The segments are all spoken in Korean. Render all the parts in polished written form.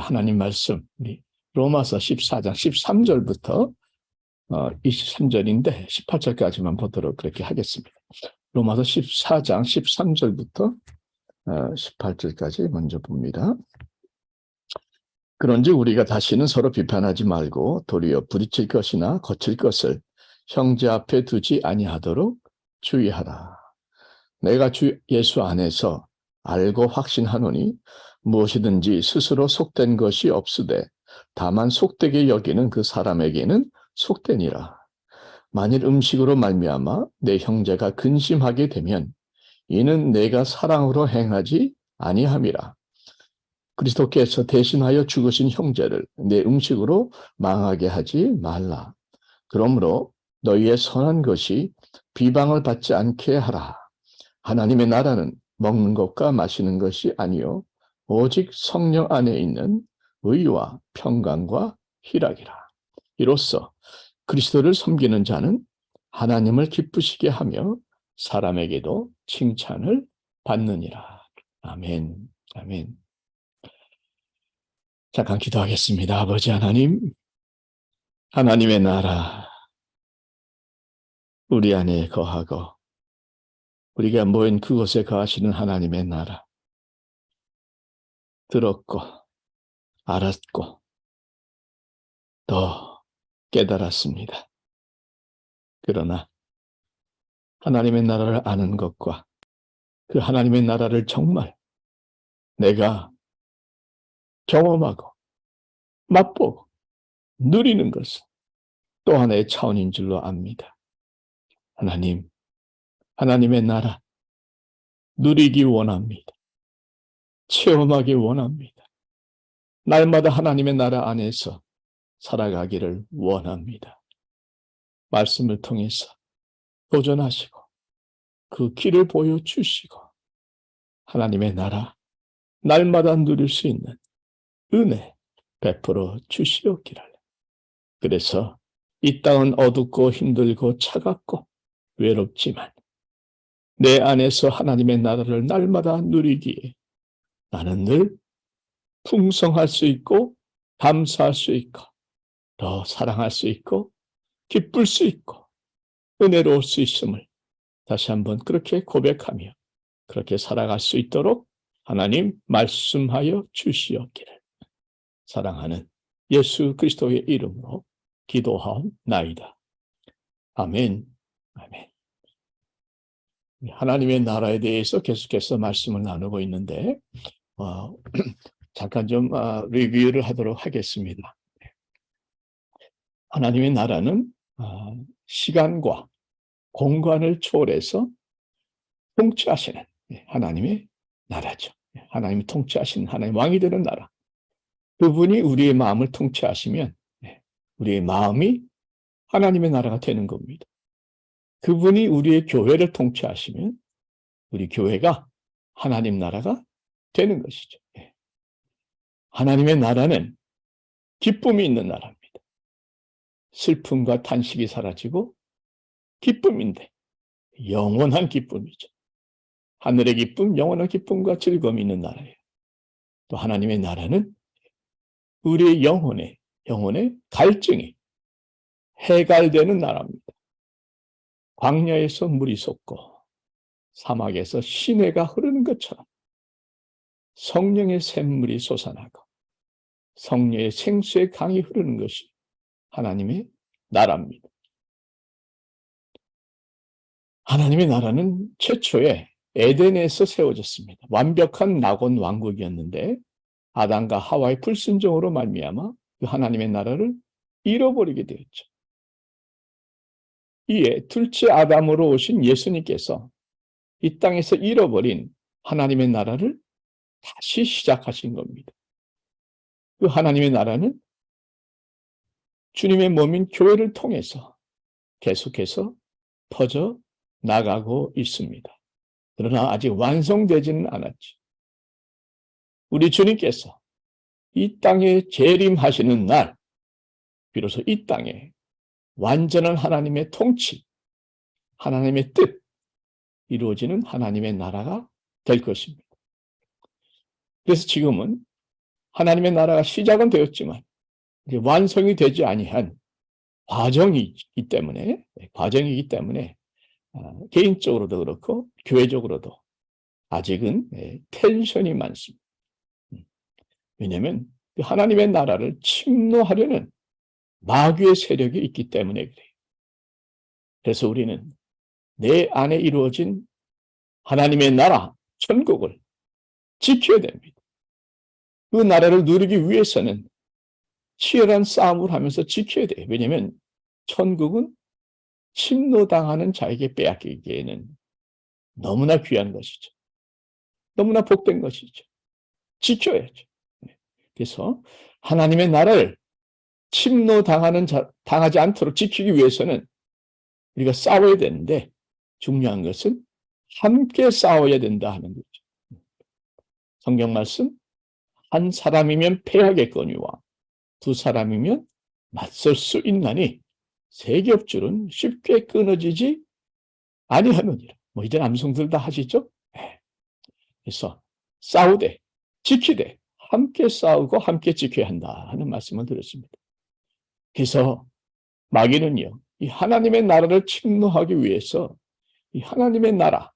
하나님 말씀, 우리 로마서 14장 13절부터 23절인데 18절까지만 보도록 그렇게 하겠습니다. 로마서 14장 13절부터 18절까지 먼저 봅니다. 그런즉 우리가 다시는 서로 비판하지 말고 도리어 부딪힐 것이나 거칠 것을 형제 앞에 두지 아니하도록 주의하라. 내가 주 예수 안에서 알고 확신하노니 무엇이든지 스스로 속된 것이 없으되 다만 속되게 여기는 그 사람에게는 속되니라. 만일 음식으로 말미암아 내 형제가 근심하게 되면 이는 내가 사랑으로 행하지 아니함이라. 그리스도께서 대신하여 죽으신 형제를 내 음식으로 망하게 하지 말라. 그러므로 너희의 선한 것이 비방을 받지 않게 하라. 하나님의 나라는 먹는 것과 마시는 것이 아니요 오직 성령 안에 있는 의와 평강과 희락이라. 이로써 그리스도를 섬기는 자는 하나님을 기쁘시게 하며 사람에게도 칭찬을 받느니라. 아멘. 아멘. 잠깐 기도하겠습니다. 아버지 하나님, 하나님의 나라 우리 안에 거하고 우리가 모인 그곳에 거하시는 하나님의 나라 들었고 알았고 또 깨달았습니다. 그러나 하나님의 나라를 아는 것과 그 하나님의 나라를 정말 내가 경험하고 맛보고 누리는 것은 또 하나의 차원인 줄로 압니다. 하나님, 하나님의 나라 누리기 원합니다. 체험하기 원합니다. 날마다 하나님의 나라 안에서 살아가기를 원합니다. 말씀을 통해서 도전하시고 그 길을 보여주시고 하나님의 나라 날마다 누릴 수 있는 은혜 베풀어 주시옵기를. 그래서 이 땅은 어둡고 힘들고 차갑고 외롭지만 내 안에서 하나님의 나라를 날마다 누리기에 나는 늘 풍성할 수 있고 감사할 수 있고 더 사랑할 수 있고 기쁠 수 있고 은혜로울 수 있음을 다시 한번 그렇게 고백하며 그렇게 살아갈 수 있도록 하나님 말씀하여 주시옵기를. 사랑하는 예수 그리스도의 이름으로 기도하옵나이다. 아멘. 아멘. 하나님의 나라에 대해서 계속해서 말씀을 나누고 있는데 잠깐 좀 리뷰를 하도록 하겠습니다. 하나님의 나라는 시간과 공간을 초월해서 통치하시는 하나님의 나라죠. 하나님이 통치하시는 하나님 왕이 되는 나라. 그분이 우리의 마음을 통치하시면 우리의 마음이 하나님의 나라가 되는 겁니다. 그분이 우리의 교회를 통치하시면 우리 교회가 하나님 나라가 되는 것이죠. 하나님의 나라는 기쁨이 있는 나라입니다. 슬픔과 탄식이 사라지고 기쁨인데 영원한 기쁨이죠. 하늘의 기쁨, 영원한 기쁨과 즐거움이 있는 나라예요. 또 하나님의 나라는 우리의 영혼의 갈증이 해갈되는 나라입니다. 광야에서 물이 솟고 사막에서 시내가 흐르는 것처럼 성령의 샘물이 솟아나고 성령의 생수의 강이 흐르는 것이 하나님의 나라입니다. 하나님의 나라는 최초에 에덴에서 세워졌습니다. 완벽한 낙원 왕국이었는데 아담과 하와의 불순종으로 말미암아 그 하나님의 나라를 잃어버리게 되었죠. 이에 둘째 아담으로 오신 예수님께서 이 땅에서 잃어버린 하나님의 나라를 다시 시작하신 겁니다. 그 하나님의 나라는 주님의 몸인 교회를 통해서 계속해서 퍼져 나가고 있습니다. 그러나 아직 완성되지는 않았죠. 우리 주님께서 이 땅에 재림하시는 날, 비로소 이 땅에 완전한 하나님의 통치, 하나님의 뜻, 이루어지는 하나님의 나라가 될 것입니다. 그래서 지금은 하나님의 나라가 시작은 되었지만 이제 완성이 되지 아니한 과정이기 때문에 개인적으로도 그렇고 교회적으로도 아직은 텐션이 많습니다. 왜냐하면 하나님의 나라를 침노하려는 마귀의 세력이 있기 때문에 그래요. 그래서 우리는 내 안에 이루어진 하나님의 나라, 천국을 지켜야 됩니다. 그 나라를 누리기 위해서는 치열한 싸움을 하면서 지켜야 돼요. 왜냐하면 천국은 침노당하는 자에게 빼앗기기에는 너무나 귀한 것이죠. 너무나 복된 것이죠. 지켜야죠. 그래서 하나님의 나라를 당하지 않도록 지키기 위해서는 우리가 싸워야 되는데 중요한 것은 함께 싸워야 된다 하는 거죠. 성경 말씀, 한 사람이면 패하겠거니와 두 사람이면 맞설 수 있나니 세 겹줄은 쉽게 끊어지지 아니하느니라. 이제 남성들 다 하시죠? 네. 그래서 싸우되 지키되 함께 싸우고 함께 지켜야 한다 하는 말씀을 드렸습니다. 그래서 마귀는요, 이 하나님의 나라를 침노하기 위해서 이 하나님의 나라,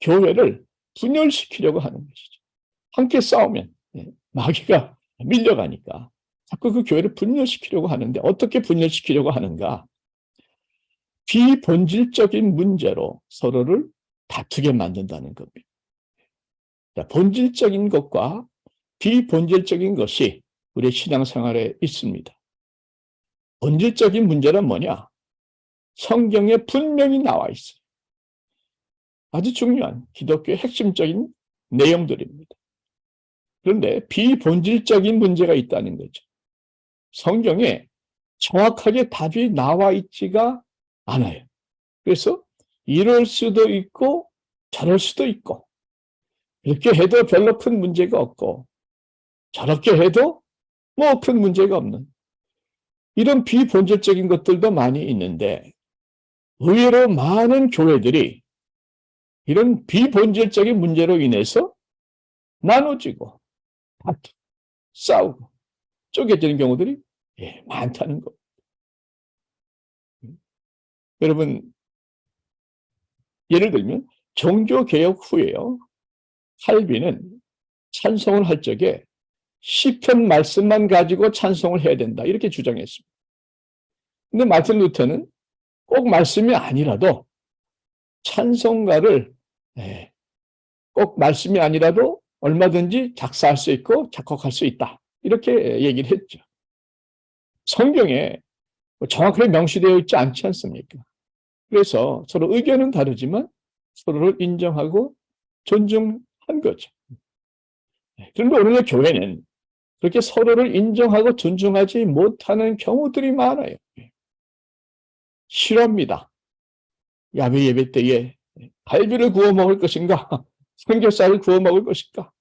교회를 분열시키려고 하는 것이죠. 함께 싸우면 마귀가 밀려가니까 자꾸 그 교회를 분열시키려고 하는데 어떻게 분열시키려고 하는가? 비본질적인 문제로 서로를 다투게 만든다는 겁니다. 본질적인 것과 비본질적인 것이 우리 신앙생활에 있습니다. 본질적인 문제는 뭐냐? 성경에 분명히 나와 있어요. 아주 중요한 기독교의 핵심적인 내용들입니다. 그런데 비본질적인 문제가 있다는 거죠. 성경에 정확하게 답이 나와 있지가 않아요. 그래서 이럴 수도 있고 저럴 수도 있고 이렇게 해도 별로 큰 문제가 없고 저렇게 해도 뭐 큰 문제가 없는 이런 비본질적인 것들도 많이 있는데 의외로 많은 교회들이 이런 비본질적인 문제로 인해서 나눠지고 다투고 싸우고 쪼개지는 경우들이 많다는 겁니다. 여러분, 예를 들면 종교개혁 후에요. 칼빈은 찬송을 할 적에 시편 말씀만 가지고 찬송을 해야 된다 이렇게 주장했습니다. 근데 마틴 루터는 꼭 말씀이 아니라도 찬송가를 꼭 말씀이 아니라도 얼마든지 작사할 수 있고 작곡할 수 있다 이렇게 얘기를 했죠. 성경에 정확하게 명시되어 있지 않지 않습니까? 그래서 서로 의견은 다르지만 서로를 인정하고 존중한 거죠. 그런데 오늘의 교회는 그렇게 서로를 인정하고 존중하지 못하는 경우들이 많아요. 싫어합니다. 야외 예배 때에 갈비를 구워 먹을 것인가? 삼겹살을 구워 먹을 것인가?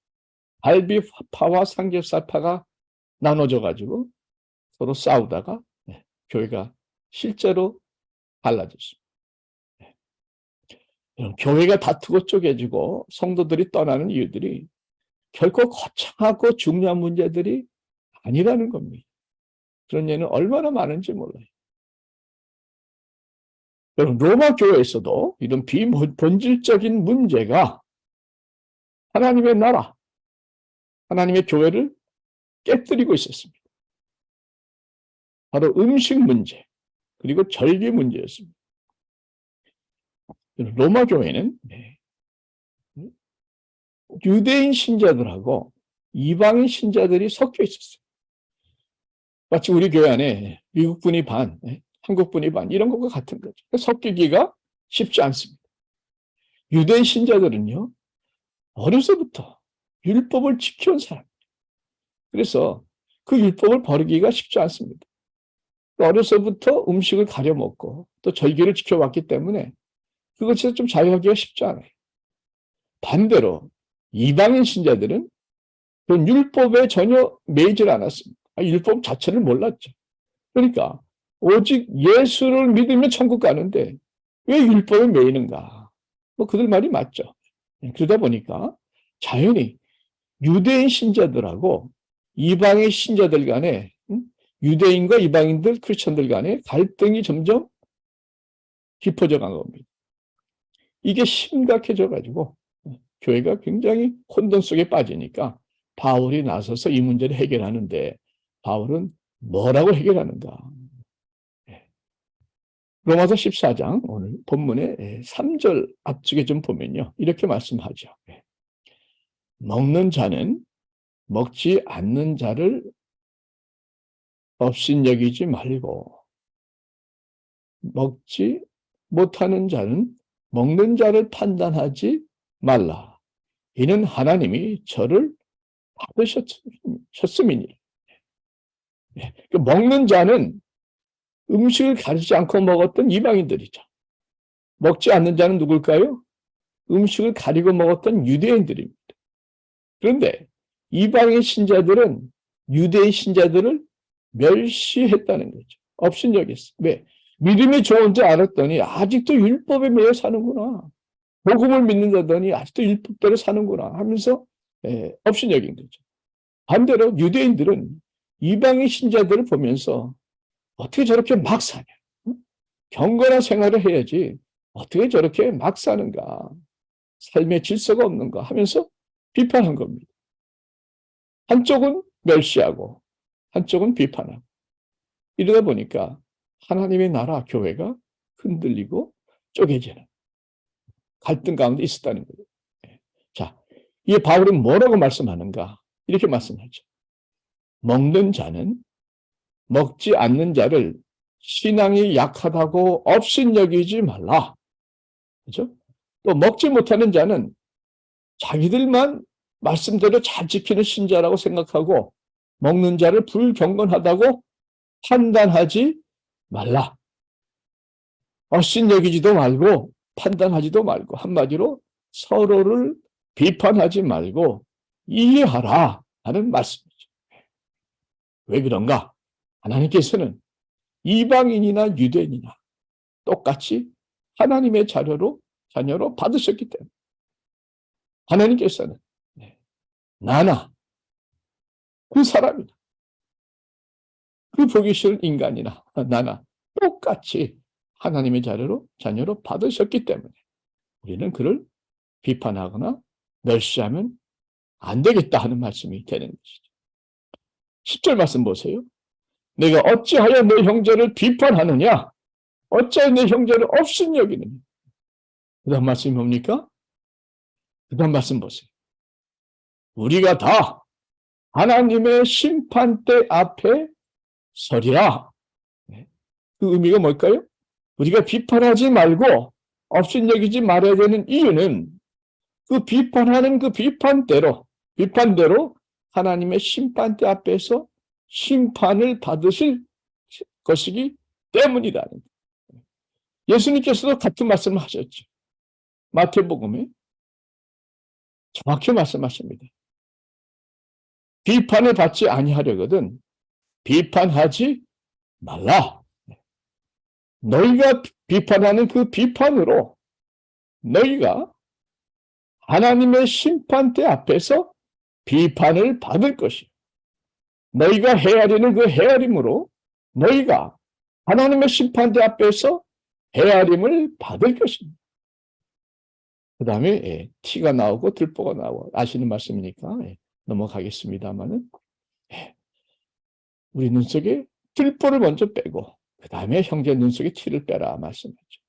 갈비파와 삼겹살파가 나눠져-가지고 서로 싸우다가 교회가 실제로 갈라졌습니다. 교회가 다투고 쪼개지고 성도들이 떠나는 이유들이 결코 거창하고 중요한 문제들이 아니라는 겁니다. 그런 예는 얼마나 많은지 몰라요. 여러분, 로마 교회에서도 이런 비본질적인 문제가 하나님의 나라, 하나님의 교회를 깨뜨리고 있었습니다. 바로 음식 문제, 그리고 절기 문제였습니다. 로마 교회는 유대인 신자들하고 이방인 신자들이 섞여 있었어요. 마치 우리 교회 안에 미국 분이 반, 한국 분이 반 이런 것과 같은 거죠. 섞이기가 쉽지 않습니다. 유대인 신자들은요, 어려서부터 율법을 지켜온 사람입니다. 그래서 그 율법을 버리기가 쉽지 않습니다. 어려서부터 음식을 가려 먹고 또 절기를 지켜왔기 때문에 그것에서 좀 자유하기가 쉽지 않아요. 반대로 이방인 신자들은 그런 율법에 전혀 매이질 않았습니다. 율법 자체를 몰랐죠. 그러니까 오직 예수를 믿으면 천국 가는데 왜 율법에 매이는가? 그들 말이 맞죠. 그러다 보니까 자연히 유대인 신자들하고 이방의 신자들 간에 유대인과 이방인들, 크리스천들 간에 갈등이 점점 깊어져 간 겁니다. 이게 심각해져 가지고 교회가 굉장히 혼돈 속에 빠지니까 바울이 나서서 이 문제를 해결하는데 바울은 뭐라고 해결하는가? 로마서 14장 오늘 본문의 3절 앞쪽에 좀 보면요. 이렇게 말씀하죠. 먹는 자는 먹지 않는 자를 업신여기지 말고 먹지 못하는 자는 먹는 자를 판단하지 말라. 이는 하나님이 저를 받으셨음이니. 먹는 자는 음식을 가리지 않고 먹었던 이방인들이죠. 먹지 않는 자는 누굴까요? 음식을 가리고 먹었던 유대인들입니다. 그런데 이방의 신자들은 유대의 신자들을 멸시했다는 거죠. 업신여겼어. 왜? 믿음이 좋은 줄 알았더니 아직도 율법에 매여 사는구나. 복음을 믿는다더니 아직도 율법대로 사는구나 하면서 업신여긴 거죠. 반대로 유대인들은 이방의 신자들을 보면서 어떻게 저렇게 막 사냐. 경건한 생활을 해야지 어떻게 저렇게 막 사는가. 삶의 질서가 없는가 하면서 비판한 겁니다. 한쪽은 멸시하고 한쪽은 비판하고 이러다 보니까 하나님의 나라 교회가 흔들리고 쪼개지는 갈등 가운데 있었다는 거예요. 자, 이 바울은 뭐라고 말씀하는가? 이렇게 말씀하죠. 먹는 자는 먹지 않는 자를 신앙이 약하다고 업신여기지 말라. 그렇죠? 또 먹지 못하는 자는 자기들만 말씀대로 잘 지키는 신자라고 생각하고 먹는 자를 불경건하다고 판단하지 말라. 업신여기지도 말고 판단하지도 말고 한마디로 서로를 비판하지 말고 이해하라 하는 말씀이죠. 왜 그런가? 하나님께서는 이방인이나 유대인이나 똑같이 하나님의 자녀로 받으셨기 때문에 하나님께서는 나나 그 사람이나 그 보기 싫은 인간이나 나나 똑같이 하나님의 자녀로 받으셨기 때문에 우리는 그를 비판하거나 멸시하면 안 되겠다 하는 말씀이 되는 것이죠. 10절 말씀 보세요. 내가 어찌하여 내 형제를 비판하느냐? 어찌하여 내 형제를 업신여기느냐? 그 다음 말씀이 뭡니까? 그 다음 말씀 보세요. 우리가 다 하나님의 심판대 앞에 서리라. 그 의미가 뭘까요? 우리가 비판하지 말고 업신여기지 말아야 되는 이유는 그 비판하는 그 비판대로 하나님의 심판대 앞에서 심판을 받으실 것이기 때문이라는 거예요. 예수님께서도 같은 말씀을 하셨죠. 마태복음에 정확히 말씀하십니다. 비판을 받지 아니하려거든 비판하지 말라. 너희가 비판하는 그 비판으로 너희가 하나님의 심판대 앞에서 비판을 받을 것이요. 너희가 헤아리는 그 헤아림으로 너희가 하나님의 심판대 앞에서 헤아림을 받을 것입니다. 그 다음에 티가 나오고 들보가 나오고 아시는 말씀이니까 넘어가겠습니다만은 우리 눈 속에 들보를 먼저 빼고 그 다음에 형제 눈 속에 티를 빼라 말씀하죠.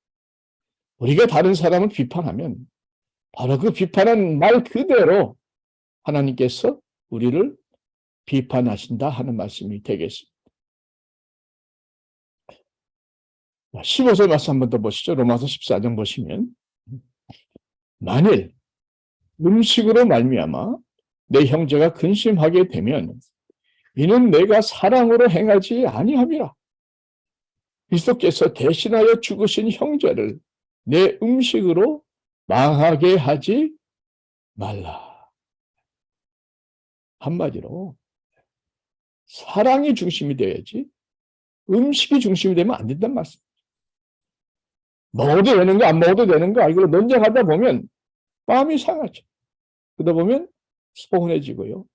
우리가 다른 사람을 비판하면 바로 그 비판한 말 그대로 하나님께서 우리를 비판하신다 하는 말씀이 되겠습니다. 15절 말씀 한 번 더 보시죠. 로마서 14장 보시면 만일 음식으로 말미암아 내 형제가 근심하게 되면 이는 내가 사랑으로 행하지 아니함이라. 그리스도께서 대신하여 죽으신 형제를 내 음식으로 망하게 하지 말라. 한마디로 사랑이 중심이 되어야지 음식이 중심이 되면 안 된단 말씀이죠. 먹어도 되는가 안 먹어도 되는가 이걸 논쟁하다 보면 마음이 상하죠. 그러다 보면 서운해지고요.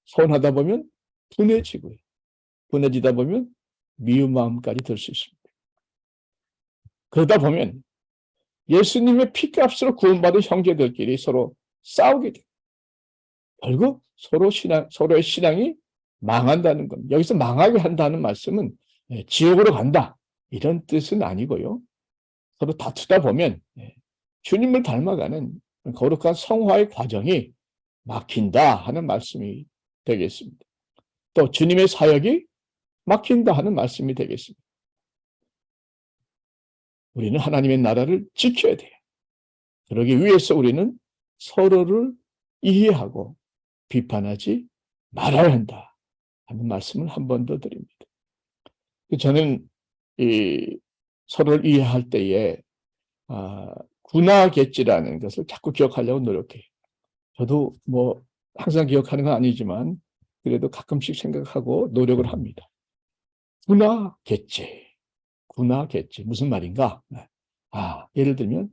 서운하다 보면 분해지고요. 분해지다 보면 미운 마음까지 들 수 있습니다. 그러다 보면 예수님의 피값으로 구원받은 형제들끼리 서로 싸우게 돼요. 결국 서로의 신앙이 망한다는 겁니다. 여기서 망하게 한다는 말씀은 지옥으로 간다 이런 뜻은 아니고요. 서로 다투다 보면 주님을 닮아가는 거룩한 성화의 과정이 막힌다 하는 말씀이 되겠습니다. 또 주님의 사역이 막힌다 하는 말씀이 되겠습니다. 우리는 하나님의 나라를 지켜야 돼요. 그러기 위해서 우리는 서로를 이해하고 비판하지 말아야 한다 하는 말씀을 한 번 더 드립니다. 저는 서로를 이해할 때에 군화겠지라는 것을 자꾸 기억하려고 노력해요. 저도 뭐 항상 기억하는 건 아니지만 그래도 가끔씩 생각하고 노력을 합니다. 군화겠지. 군화겠지. 무슨 말인가? 예를 들면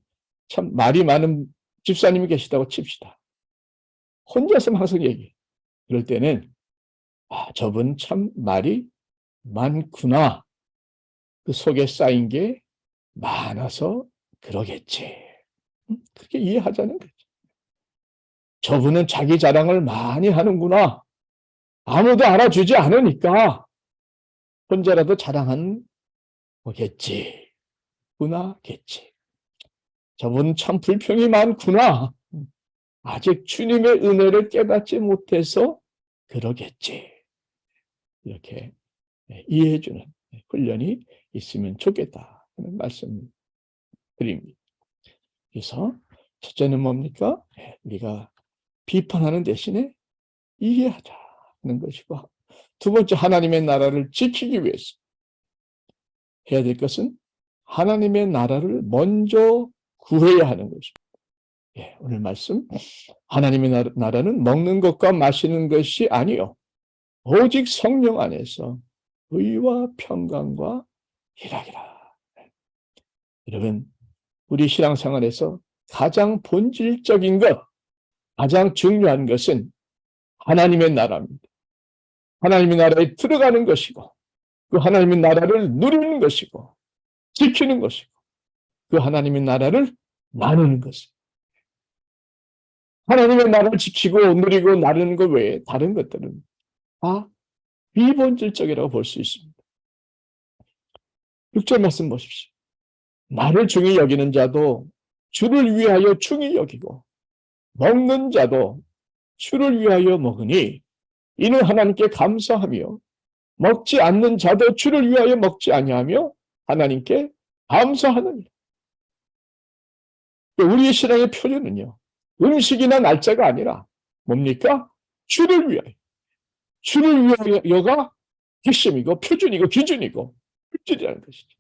참 말이 많은 집사님이 계시다고 칩시다. 혼자서 항상 얘기해요. 그럴 때는 저분 참 말이 많구나. 그 속에 쌓인 게 많아서 그러겠지. 그렇게 이해하자는 거죠. 저분은 자기 자랑을 많이 하는구나. 아무도 알아주지 않으니까 혼자라도 자랑하는 거겠지. 구나겠지. 저분은 참 불평이 많구나. 아직 주님의 은혜를 깨닫지 못해서 그러겠지. 이렇게 이해해주는 훈련이 있으면 좋겠다 하는 말씀 드립니다. 그래서 첫째는 뭡니까? 우리가 비판하는 대신에 이해하자는 것이고, 두 번째 하나님의 나라를 지키기 위해서 해야 될 것은 하나님의 나라를 먼저 구해야 하는 것입니다. 오늘 말씀 하나님의 나라는 먹는 것과 마시는 것이 아니요 오직 성령 안에서 의와 평강과 희락이라. 여러분, 우리 신앙생활에서 가장 본질적인 것, 가장 중요한 것은 하나님의 나라입니다. 하나님의 나라에 들어가는 것이고, 그 하나님의 나라를 누리는 것이고, 지키는 것이고, 그 하나님의 나라를 나누는 것입니다. 하나님의 나라를 지키고 누리고 나누는 것 외에 다른 것들은 다 비본질적이라고 볼 수 있습니다. 6절 말씀 보십시오. 나를 중히 여기는 자도 주를 위하여 중히 여기고 먹는 자도 주를 위하여 먹으니 이는 하나님께 감사하며 먹지 않는 자도 주를 위하여 먹지 아니하며 하나님께 감사하느니라. 우리의 신앙의 표준은요. 음식이나 날짜가 아니라 뭡니까? 주를 위하여. 주를 위하여가 핵심이고 표준이고 기준이고 실질이라는 것이죠.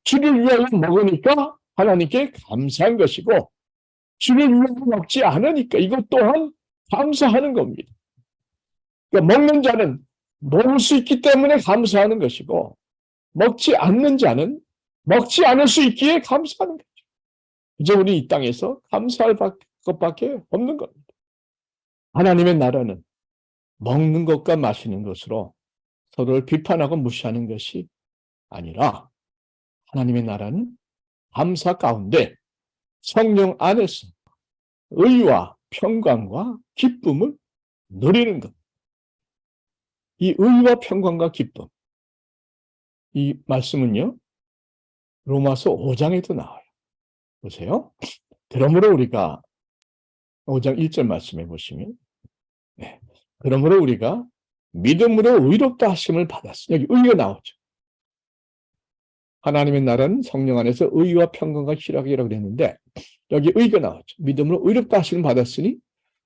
주를 위하여 먹으니까 하나님께 감사한 것이고 주를 위하여 먹지 않으니까 이것 또한 감사하는 겁니다. 그러니까 먹는 자는 먹을 수 있기 때문에 감사하는 것이고 먹지 않는 자는 먹지 않을 수 있기에 감사하는 거죠. 이제 우리 이 땅에서 감사할 것밖에 없는 겁니다. 하나님의 나라는 먹는 것과 마시는 것으로 서로를 비판하고 무시하는 것이 아니라 하나님의 나라는 감사 가운데 성령 안에서 의와 평강과 기쁨을 누리는 것. 이 의와 평강과 기쁨, 이 말씀은요, 로마서 5장에도 나와요. 보세요. 그러므로 우리가 5장 1절 말씀해 보시면 그러므로 우리가 믿음으로 의롭다 하심을 받았으니 여기 의가 나오죠. 하나님의 나라는 성령 안에서 의와 평강과 희락이라고 그랬는데 여기 의가 나오죠. 믿음으로 의롭다 하심을 받았으니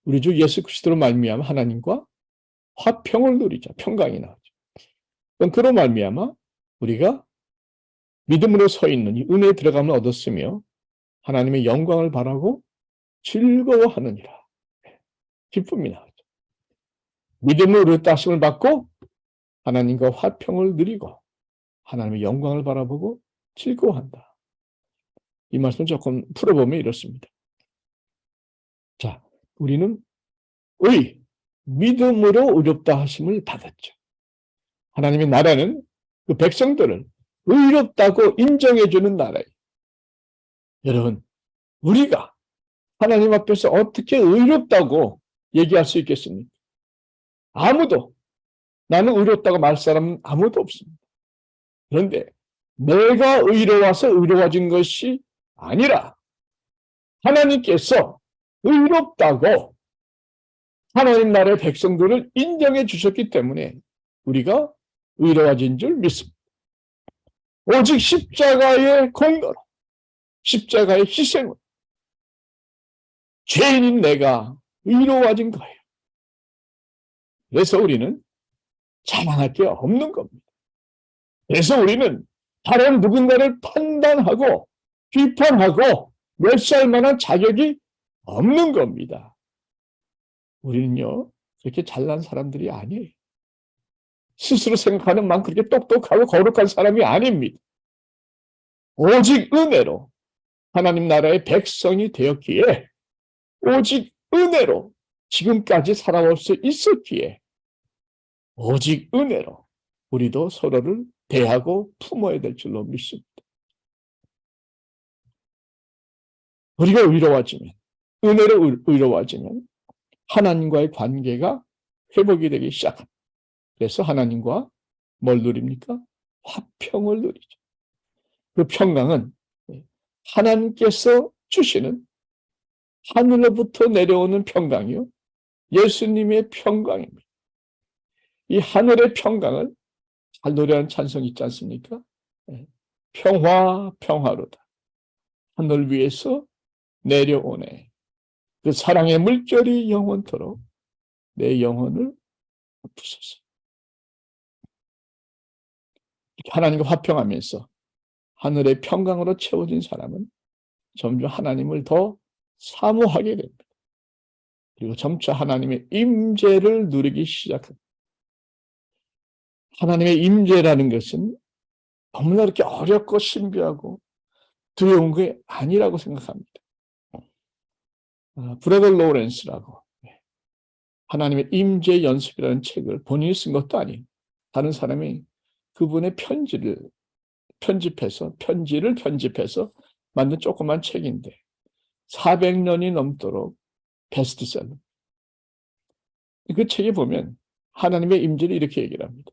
우리 주 예수 그리스도로 말미암아 하나님과 화평을 누리자. 평강이 나오죠. 그럼 그로 말미암아 우리가 믿음으로 서 있는 이 은혜에 들어가면 얻었으며 하나님의 영광을 바라고 즐거워하느니라. 기쁨이 나오죠. 믿음으로 의롭다 하심을 받고 하나님과 화평을 누리고 하나님의 영광을 바라보고 즐거워한다. 이 말씀 조금 풀어보면 이렇습니다. 자, 우리는 의, 믿음으로 의롭다 하심을 받았죠. 하나님의 나라는 그 백성들을 의롭다고 인정해주는 나라예요. 여러분, 우리가 하나님 앞에서 어떻게 의롭다고 얘기할 수 있겠습니까? 아무도, 나는 의롭다고 말할 사람은 아무도 없습니다. 그런데 내가 의로워서 의로워진 것이 아니라 하나님께서 의롭다고 하나님 나라의 백성들을 인정해 주셨기 때문에 우리가 의로워진 줄 믿습니다. 오직 십자가의 공로로, 십자가의 희생으로 죄인인 내가 의로워진 거예요. 그래서 우리는 자랑할 게 없는 겁니다. 그래서 우리는 다른 누군가를 판단하고 비판하고 멸시할 만한 자격이 없는 겁니다. 우리는요, 그렇게 잘난 사람들이 아니에요. 스스로 생각하는 만큼 그렇게 똑똑하고 거룩한 사람이 아닙니다. 오직 은혜로 하나님 나라의 백성이 되었기에, 오직 은혜로 지금까지 살아올 수 있었기에, 오직 은혜로 우리도 서로를 대하고 품어야 될 줄로 믿습니다. 우리가 의로워지면, 은혜로 의로워지면 하나님과의 관계가 회복이 되기 시작합니다. 그래서 하나님과 뭘 누립니까? 화평을 누리죠. 그 평강은 하나님께서 주시는 하늘로부터 내려오는 평강이요, 예수님의 평강입니다. 이 하늘의 평강을 잘 노래하는 찬송이 있지 않습니까? 평화 평화로다 하늘 위에서 내려오네. 그 사랑의 물결이 영원토록 내 영혼을 부소서. 하나님과 화평하면서 하늘의 평강으로 채워진 사람은 점점 하나님을 더 사모하게 됩니다. 그리고 점차 하나님의 임재를 누리기 시작합니다. 하나님의 임재라는 것은 너무나 이렇게 어렵고 신비하고 두려운 게 아니라고 생각합니다. 브래더 로렌스라고 하나님의 임재 연습이라는 책을 본인이 쓴 것도 아니에요. 다른 사람이 그분의 편지를 편집해서 만든 조그만 책인데 400년이 넘도록 베스트셀러. 그 책에 보면 하나님의 임재를 이렇게 얘기를 합니다.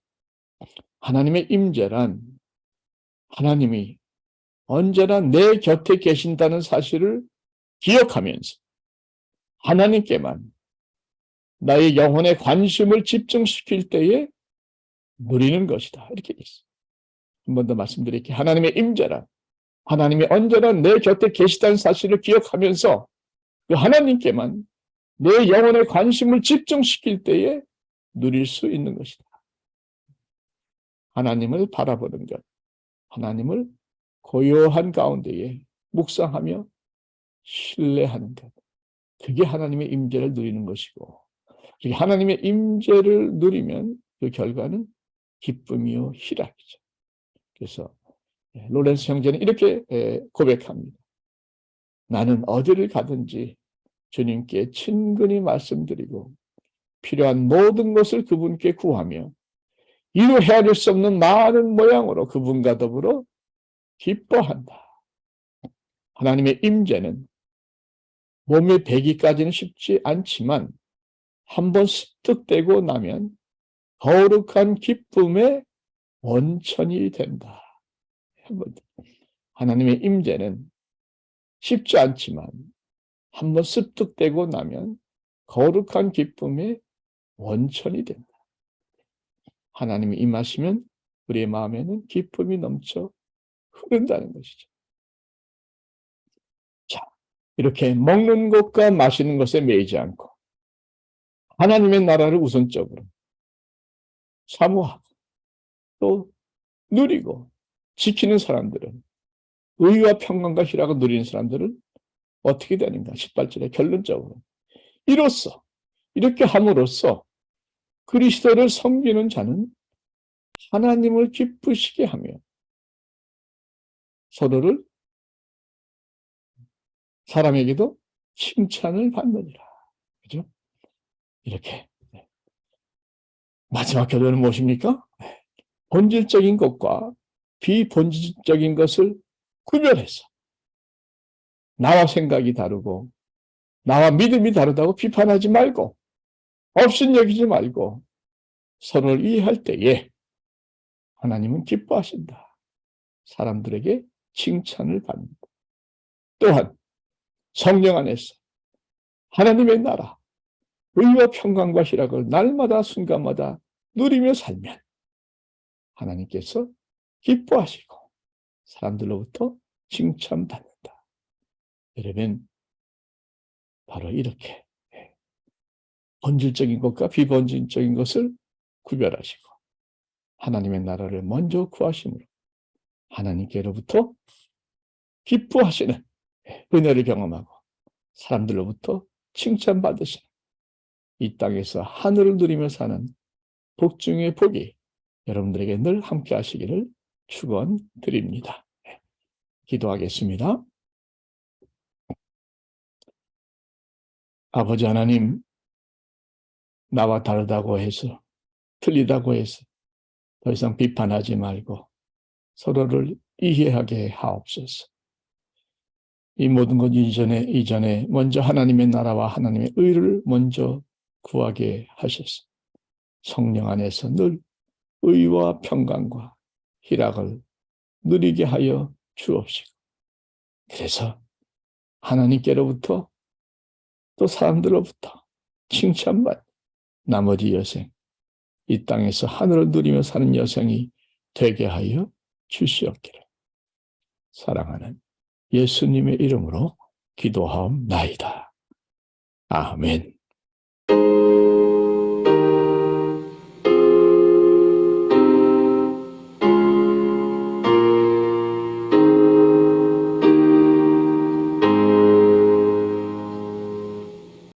하나님의 임재란 하나님이 언제나 내 곁에 계신다는 사실을 기억하면서 하나님께만 나의 영혼의 관심을 집중시킬 때에 누리는 것이다. 이렇게 있어요. 한 번 더 말씀드릴게요. 하나님의 임재란 하나님이 언제나 내 곁에 계시다는 사실을 기억하면서 그 하나님께만 내 영혼의 관심을 집중시킬 때에 누릴 수 있는 것이다. 하나님을 바라보는 것, 하나님을 고요한 가운데에 묵상하며 신뢰하는 것, 그게 하나님의 임재를 누리는 것이고, 하나님의 임재를 누리면 그 결과는 기쁨이요 희락이죠. 그래서 로렌스 형제는 이렇게 고백합니다. 나는 어디를 가든지 주님께 친근히 말씀드리고 필요한 모든 것을 그분께 구하며 이루 헤아릴 수 없는 많은 모양으로 그분과 더불어 기뻐한다. 하나님의 임재는 몸에 배기까지는 쉽지 않지만 한번 습득되고 나면 거룩한 기쁨의 원천이 된다. 하나님의 임재는 쉽지 않지만 한번 습득되고 나면 거룩한 기쁨의 원천이 된다. 하나님이 임하시면 우리의 마음에는 기쁨이 넘쳐 흐른다는 것이죠. 자, 이렇게 먹는 것과 마시는 것에 매이지 않고 하나님의 나라를 우선적으로 사모하고 또 누리고 지키는 사람들은, 의와 평강과 희락을 누리는 사람들은 어떻게 되는가? 18절에 결론적으로 이로써, 이렇게 함으로써 그리스도를 섬기는 자는 하나님을 기쁘시게 하며 서로를 사람에게도 칭찬을 받느니라. 그죠? 이렇게 마지막 결론은 무엇입니까? 본질적인 것과 비본질적인 것을 구별해서 나와 생각이 다르고 나와 믿음이 다르다고 비판하지 말고 업신여기지 말고 서로를 이해할 때에 하나님은 기뻐하신다. 사람들에게 칭찬을 받는다. 또한 성령 안에서 하나님의 나라, 의와 평강과 희락을 날마다 순간마다 누리며 살면 하나님께서 기뻐하시고 사람들로부터 칭찬받는다. 여러분, 바로 이렇게 본질적인 것과 비본질적인 것을 구별하시고 하나님의 나라를 먼저 구하심으로 하나님께로부터 기뻐하시는 은혜를 경험하고 사람들로부터 칭찬받으시는 이 땅에서 하늘을 누리며 사는 복 중의 복이 여러분들에게 늘 함께 하시기를 축원드립니다. 기도하겠습니다. 아버지 하나님, 나와 다르다고 해서 틀리다고 해서 더 이상 비판하지 말고 서로를 이해하게 하옵소서. 이 모든 것 이전에 먼저 하나님의 나라와 하나님의 의를 먼저 구하게 하셔서 성령 안에서 늘 의와 평강과 희락을 누리게 하여 주옵시고 그래서 하나님께로부터 또 사람들로부터 칭찬받 나머지 여생 이 땅에서 하늘을 누리며 사는 여생이 되게 하여 주시옵기를 사랑하는 예수님의 이름으로 기도하옵나이다. 아멘.